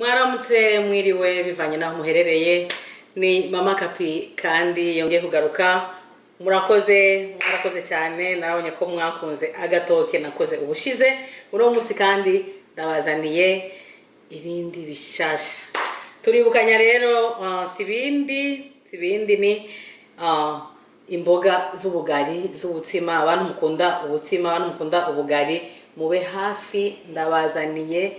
Mwaramutse mwiriwe bivanye naho muherereye. Ni Mama Kapi kandi yongeye kugaruka. Mwarakoze cyane, narabonye ko mwakunze agatoke nakoze ubushize. Uno munsi kandi ndabazaniye ibindi bishasha. Turibukanya rero sibindi ni imboga z'ubugari z'ubutsima. Abantu mukunda ubutsima, abantu mukunda ubugari, mube hafi ndabazaniye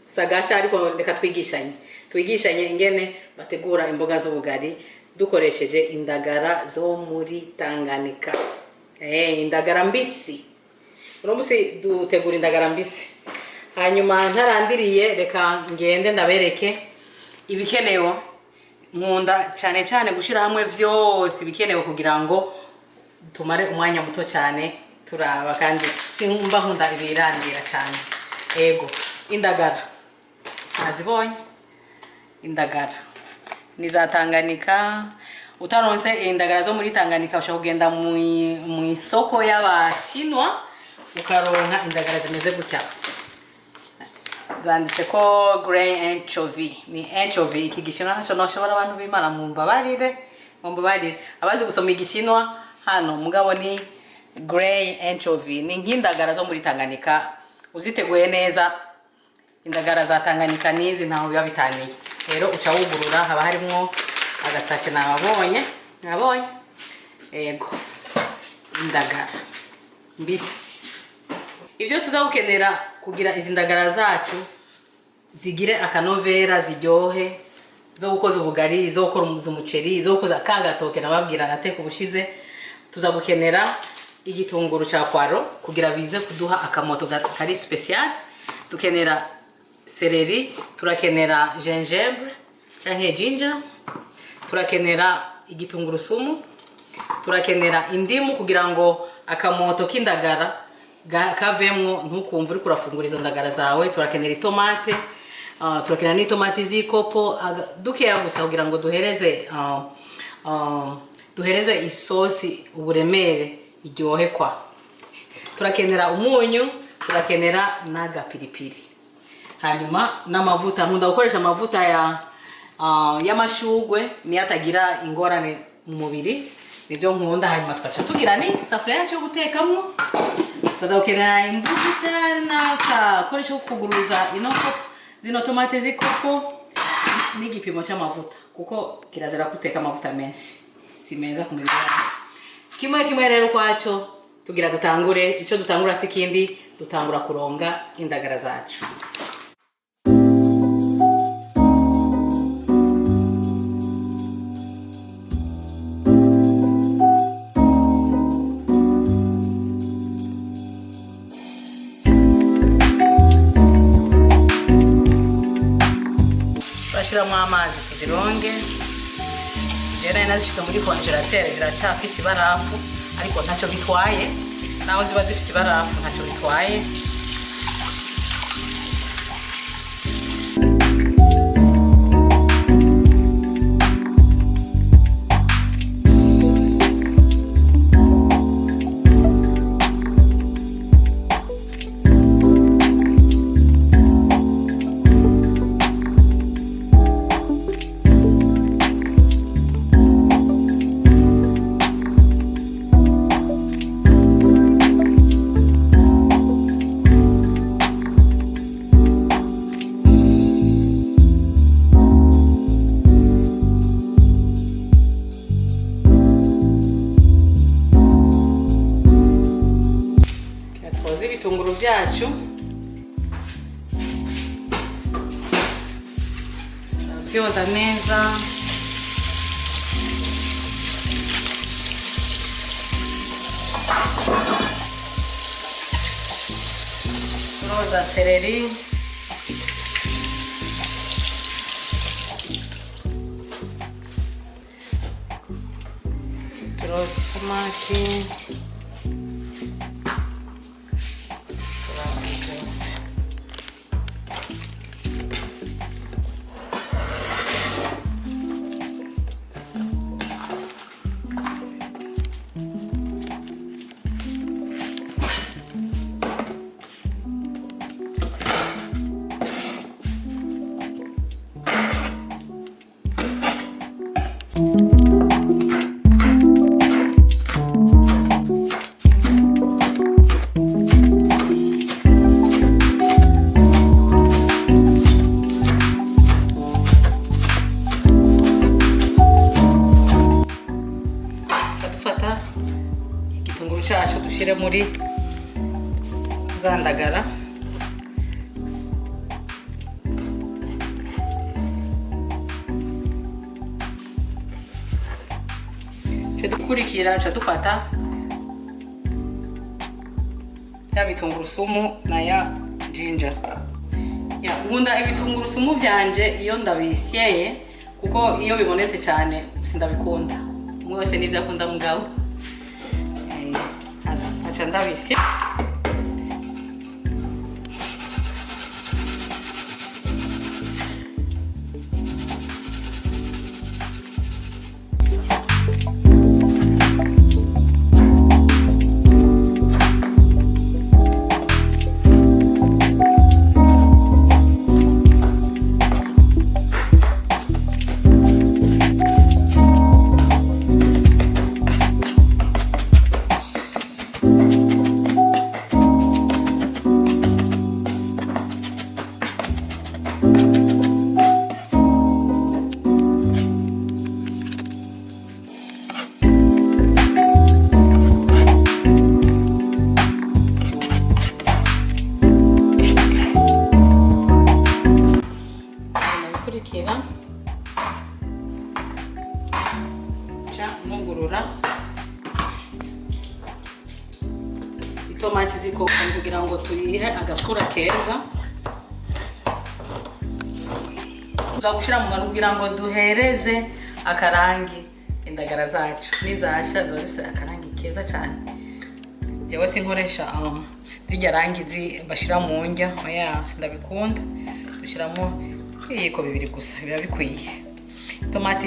sagasha ariko reka twigishanye ingene bategura imboga z'ubugari dukoresheje indagara zo muri Tanganyika. Indagara mbisi. Uno munsi dutegura indagara mbisi. Hanyuma ntarandiriye reka ngende ndabereke ibikenewe. Nkunda cyane gushira hamwe vyose bikenewe kugira ngo tumare umwanya muto cyane turaba kandi simba nkunda ibirangira cyane. Indagara nazibonye. Indagara ni za Tanganyika. Utaronse indagara zo muri Tanganyika ushaka kugenda mu isoko y'abashinwa ukaronka indagara zimeze gutya. Zanditse ko grey anchovy. Ni anchovy. Iki gishinwa naco noshobora abantu bimana mu mbabarire. Abazi gusoma igishinwa hano mugabo ni grey anchovy. Ni nk'indagara zo muri Tanganyika uziteguye neza. Indagara za Tanganyika nizi ntaho biba bitaniye. Rero uca wugurura haba harimo agasashe nabonye. Indagara mbisi. Ibyo tuzagukenera kugira izi ndagara zacu zigire akanovera, ziryohe, zo gukoza ubugari, zo gukora umuceri, zo gukoza kagatoke nababwira nateka ubushize. Tuzagukenera igitunguru cha poiro kugira bize kuduha akamoto kari special. Tukenera seleri, turakenera gingembre canke ginger, turakenera igitunguru sumu, turakenera indimu kugira ngo akamoto k'indagara kavemwo ntukumva uri kurafungura izo ndagara zawe. Turakenera itomate, turakenera n'itomati zikopo dukeya gusa kugira ngo duhereze isosi uburemere iryohe kwa. Turakenera umunyu, turakenera n'agapiripiri. Hanyuma n'amavuta. Nkunda gukoresha amavuta y'amashugwe niyo atagira ingorane mu mubiri, nibyo nkunda. Hanyuma twaca tugira ni safuriya cyo gutekamo. Tuzakenera imbuto n'akakoresho kuguruza zino tomate zikopo n'igipimo cy'amavuta kuko kirazira guteka amavuta menshi, si meza ku mubiri wacu. Kimwe rero kwaco tugira dutangure. Ico dutangura sikindi, dutangura kuronga indagara zacu. Turashiramo amazi tuzironge. Rero nazishyize muri congelateur ziracyafise ibarafu ariko ntacyo bitwaye. Naho ziba zifise ibarafu ntacyo bitwaye. Ibitunguru byacu byoza neza. Turoza seleri, turoza tomati, muri za ndagara. Dukurikira dufata ya bitungurusumu na ya ginger. Nkunda ibitungurusumu byanje iyo ndabisyeye kuko iyo bibonetse cyane sindabikunda. Umwe wese nivyo akunda mugabo. Acha ndabisye. Mungurura itomati zikoko kugira ngo tuyihe agasura keza. Tuzagushira mu ngano kugira ngo duhereze akarangi indagara zacu. Nizasha ziba zifite akarangi keza cyane. Jewe sinkoresha zijya rangi bashira mu ndya, oya sindabikunda. Dushiramo ibiyiko 2 gusa biba bikwiye. Tomati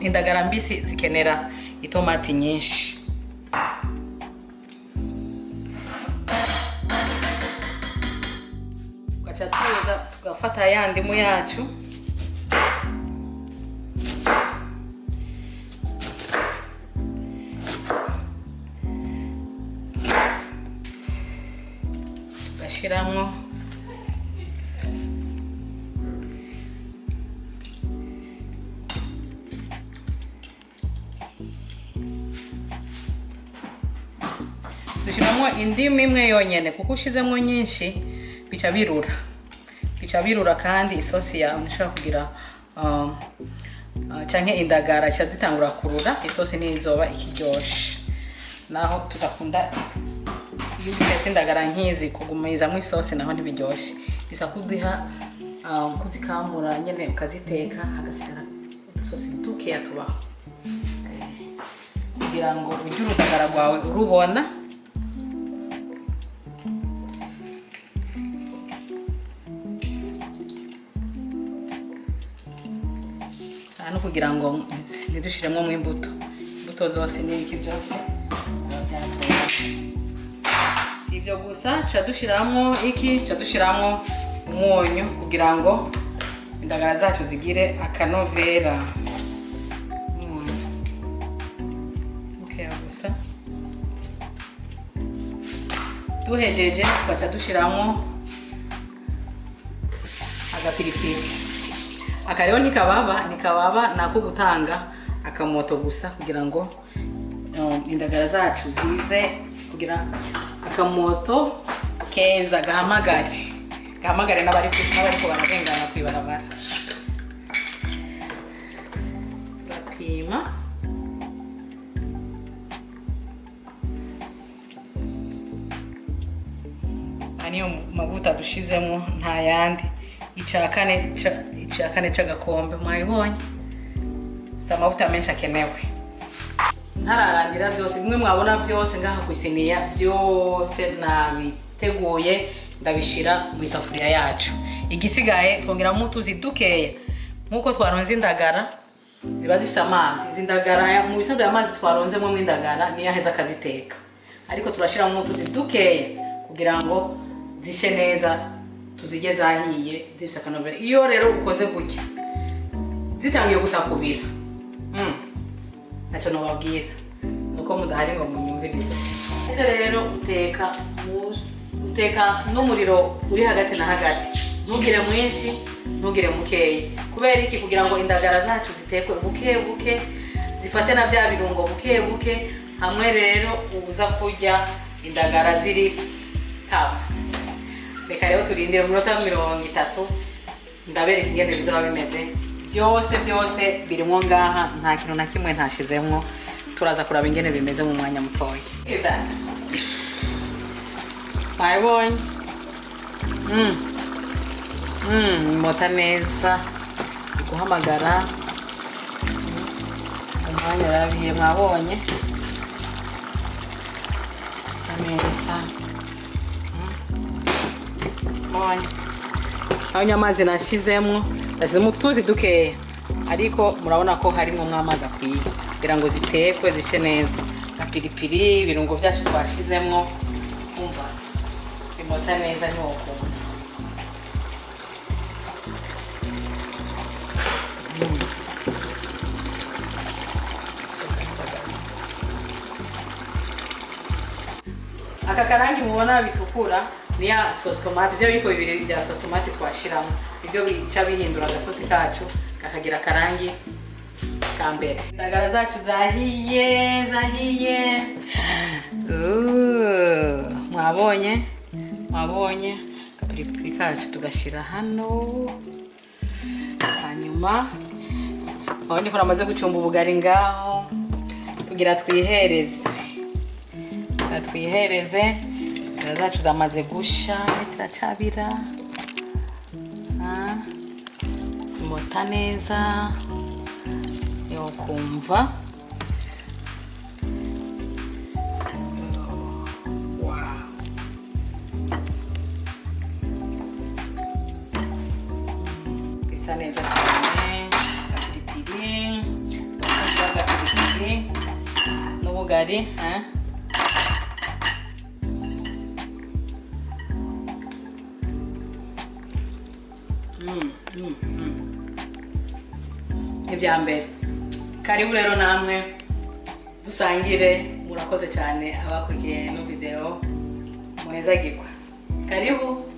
indagara mbisi zikenera itomati nyinshi. Tugaca tugafata ya ndimu yacu tugashiramwo dushiramo indimu imwe yonyene kuko ushizemo nyinshi bica birura kandi isosi ya mushaka kugira canke indagara cha zitangura kurura, isosi nizoba ikiryoshe. Naho tudakunda iyo utetse indagara nkizi kugumizamo isosi naho ntibiryoshe. Bisa kuduha kuzikamura nyene ukaziteka hagasigara udusosi dukeya tuba kugira ngo ujye urudagara rwawe urubona. Hano kugira ngo nidushiremo mu imbuto zose n'ibiki byose byatuma. Sivyo gusa dushiramo dushiramo umunyu kugira ngo indagara zacu zigire akanovera. Okay gusa duhejeje tugaca dushiramo agapiripiri. Akareo nikababa nako gutanga akamoto gusa kugira ngo indagara zacu zize kugira akamoto keza gahamagare n'abari ko baragengana kwibarabara. Turapima aniyo mavuta dushizemo nta yandi. Ichakane chagakombe mwayibonye. Sa mavuta menshi akenewe. Ntararandira byose bimwe mwabona byose ngaha kwisiniya byose nabiteguye ndabishira mu isafuriya yacu. Igisigaye twongeramo utuzi dukeya nkuko twaronze indagara ziba zifite amazi. Izindagara mu bisanzwe amazi twaronzemo mu indagara niyo aheza akaziteka, ariko turashiramo utuzi dukeya kugira ngo zishe neza tuzige zahiye zifite akanovera. Iyo rero ukoze gutya zitangiye gusakubira ntacyo nobabwira nuko mudahari ngo munyumvirize. Ese rero uteka n'umuriro uri hagati na hagati, ntugire mwinshi ntugire mukeya. Kubera iki? Kugira ngo indagara zacu zitekwe buke zifate na bya birungo buke hamwe. Rero ubuza kurya indagara ziri tabu. Reka rero turindire umunota 30 ndabereka ingene bizaba bimeze. Byose birimo ngaha, nta kintu na kimwe ntashizemwo. Turaza kuraba ingene bimeze mu mwanya mutoya. Bayibonye. Mota neza. Guhamagara. Umwanya rabiye mwabonye. Usa neza. Bonye. Aho nyamazi nashizemwo, ndashizemo utuzi dukeya. Ariko murabona ko harimo amazi akwiye kugira ngo zitekwe zice neza. Kapiripiri, ibirungo byacu twashizemwo. Umva. Imota neza ni uko. Aka karangi mubona bitukura ni ya sauce tomate. Byo biko bibiri bya sauce tomate twashiramo. Ibyo bica bihindura agasosi kacu kakagira karangi kambere. Indagara zacu zahiye. Mwabonye kapiripiri kacu tugashira hano. Hanyuma abonye ko namaze gucumba ubugari ngaho kugira twihereze. Indagara zacu zamaze gusha, ziracabira. Mota neza yo kumva. Bisa neza cyane. Kapiripiri n'ubugari. Ibya mbere. Karibu rero namwe dusangire. Murakoze cyane abakurikiye no video. Muheza gikwa. Karibu.